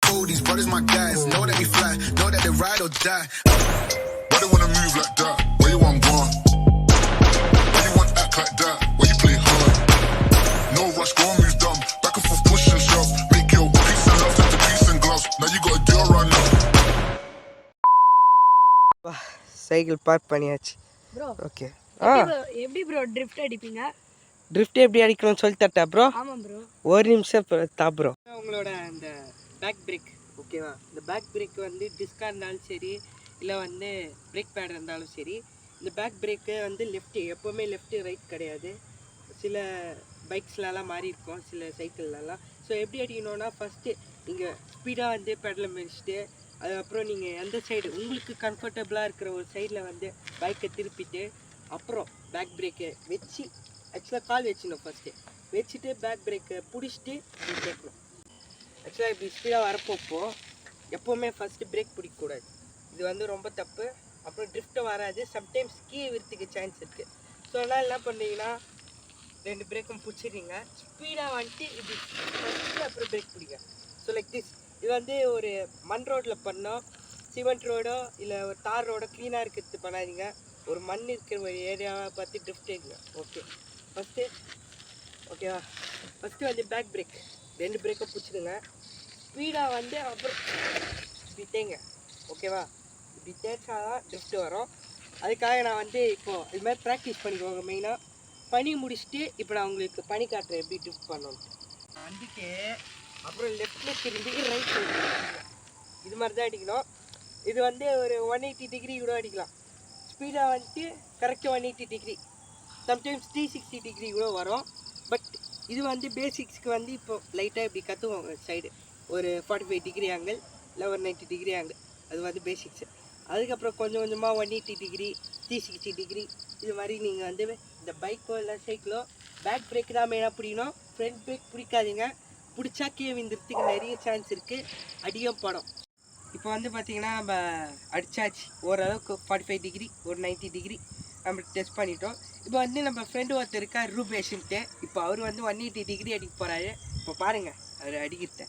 fool, these brothers my guys. Know that we fly, know that they ride or die. Why they wanna move like that? Where you want gone? Why you want act like that? Why you play hard? No rush, go and move dumb. Back and forth, push and shove. Make your peace and love into peace and gloves. Now you gotta deal right now. Cycle park பண்ணியாச்சு bro. Okay. எப்படி bro drift அடிப்பீங்க? Drift எப்படி அடிக்கணும்னு சொல்லி தட்டா bro? ஆமாம் bro. ஒரு நிமிஷம் தா bro. உங்களோட அந்த பேக் பிரேக் ஓகேவா? இந்த பேக் பிரேக் வந்து டிஸ்காக இருந்தாலும் சரி, இல்லை வந்து பிரேக் பேட் இருந்தாலும் சரி, இந்த பேக் பிரேக்கு வந்து லெஃப்ட்டு, எப்போவுமே லெஃப்ட்டு ரைட் கிடையாது. சில பைக்ஸ்லலாம் மாறி இருக்கும், சில சைக்கிள்லலாம். ஸோ எப்படி அடிக்கணும்னா ஃபஸ்ட்டு நீங்கள் ஸ்பீடாக வந்து பெடலை மிதிச்சுட்டு, அதுக்கப்புறம் நீங்கள் எந்த சைடு உங்களுக்கு கம்ஃபர்டபுளாக இருக்கிற ஒரு சைடில் வந்து பைக்கை திருப்பிட்டு, அப்புறம் பேக் பிரேக்கை வச்சு, ஆக்சுவலாக கால் வச்சிடணும் ஃபஸ்ட்டு, வச்சுட்டு பேக் பிரேக்கை பிடிச்சிட்டு இப்படி கேட்கணும். ஆக்சுவலாக இப்படி ஸ்பீடாக வரப்போப்போ எப்போவுமே ஃபஸ்ட்டு பிரேக் பிடிக்கக்கூடாது. இது வந்து ரொம்ப தப்பு. அப்புறம் ட்ரிஃப்ட்டை வராது, சம்டைம்ஸ் கீழே விருத்துக்கு சான்ஸ் இருக்குது. ஸோ அதனால் என்ன பண்ணுறீங்கன்னா, 2 பிரேக்கும் பிடிச்சிடுறீங்க, ஸ்பீடாக வந்துட்டு இப்படி ஃபஸ்ட்டு அப்புறம் பிரேக் பிடிங்க. So like this. இது வந்து ஒரு மண் ரோட்டில் பண்ணோம், சிமெண்ட் ரோடோ இல்லை ஒரு தார் ரோடோ க்ளீனாக இருக்கிறது பண்ணாதீங்க. ஒரு மண் இருக்கிற ஒரு ஏரியாவை பார்த்து ட்ரிஃப்ட் எடுங்க. ஓகே ஃபஸ்ட்டு ஓகேவா? ஃபஸ்ட்டு வந்து பேக் பிரேக் 2 பிரேக்கும் பிடிச்சிடுங்க, ஸ்பீடாக வந்து அப்புறம் இப்படி தேங்க. ஓகேவா? இப்படி தேய்ச்சா தான் ட்ரிஃப்ட் வரும். அதுக்காக நான் வந்து இப்போது இது மாதிரி ப்ராக்டிஸ் பண்ணிக்கோங்க. மெயினாக பனி முடிச்சுட்டு இப்போ நான் உங்களுக்கு பனி காட்டுறேன் எப்படி ட்ரிஃப்ட் பண்ணணும். வந்துட்டு அப்புறம் லெஃப்டில் திரும்பி ரைட் சைடு இது மாதிரி தான் அடிக்கணும். இது வந்து ஒரு 180 டிகிரி கூட அடிக்கலாம். ஸ்பீடாக வந்துட்டு கரெக்டாக 180 டிகிரி, சம்டைம்ஸ் 360 டிகிரி கூட வரும். பட் இது வந்து பேசிக்ஸ்க்கு வந்து இப்போ லைட்டாக இப்படி கற்றுவாங்க சைடு, ஒரு 45 டிகிரி ஆங்கிள் இல்லை ஒரு 90 டிகிரி ஆங்கிள், அது வந்து பேசிக்ஸு. அதுக்கப்புறம் கொஞ்சம் கொஞ்சமாக 180 டிகிரி 360 டிகிரி இது மாதிரி நீங்கள் வந்து இந்த பைக்கோ இல்லை சைக்கிளோ பேக் பிரேக் தான் மெயினாக பிடிக்கணும். ஃப்ரண்ட் பிரேக் பிடிக்காதீங்க, பிடிச்சா கீழே விழுந்துறதுக்கு நிறைய சான்ஸ் இருக்குது, அடியும் படம். இப்போ வந்து பார்த்திங்கன்னா நம்ம அடித்தாச்சு ஓரளவுக்கு 45 டிகிரி ஒரு 90 டிகிரி நம்ம டெஸ்ட் பண்ணிட்டோம். இப்போ வந்து நம்ம ஃப்ரெண்டு ஒருத்தர் இருக்கார் ரூபேஷன்ட்டு, இப்போ அவர் வந்து 180 டிகிரி அடிக்க போகிறாரு. இப்போ பாருங்கள் அவர் அடிக்கிறத.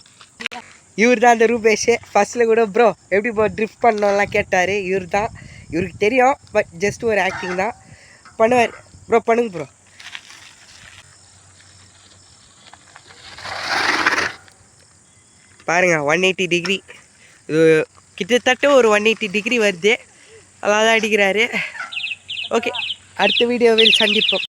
இவர் தான் அந்த ரூபேஷு. ஃபஸ்ட்டில் கூட ப்ரோ எப்படி ப்ரோ ட்ரிஃப்ட் பண்ணோம்லாம் கேட்டார். இவர் தான், இவருக்கு தெரியும், பட் ஜஸ்ட் ஒரு ஆக்டிங் தான் பண்ணுவார். ப்ரோ பண்ணுங்க ப்ரோ. பாருங்கள் 180 டிகிரி, இது கிட்டத்தட்ட ஒரு 180 டிகிரி வருது, அதான் அடிக்கிறாரு. ஓகே, அடுத்த வீடியோவில் சந்திப்போம்.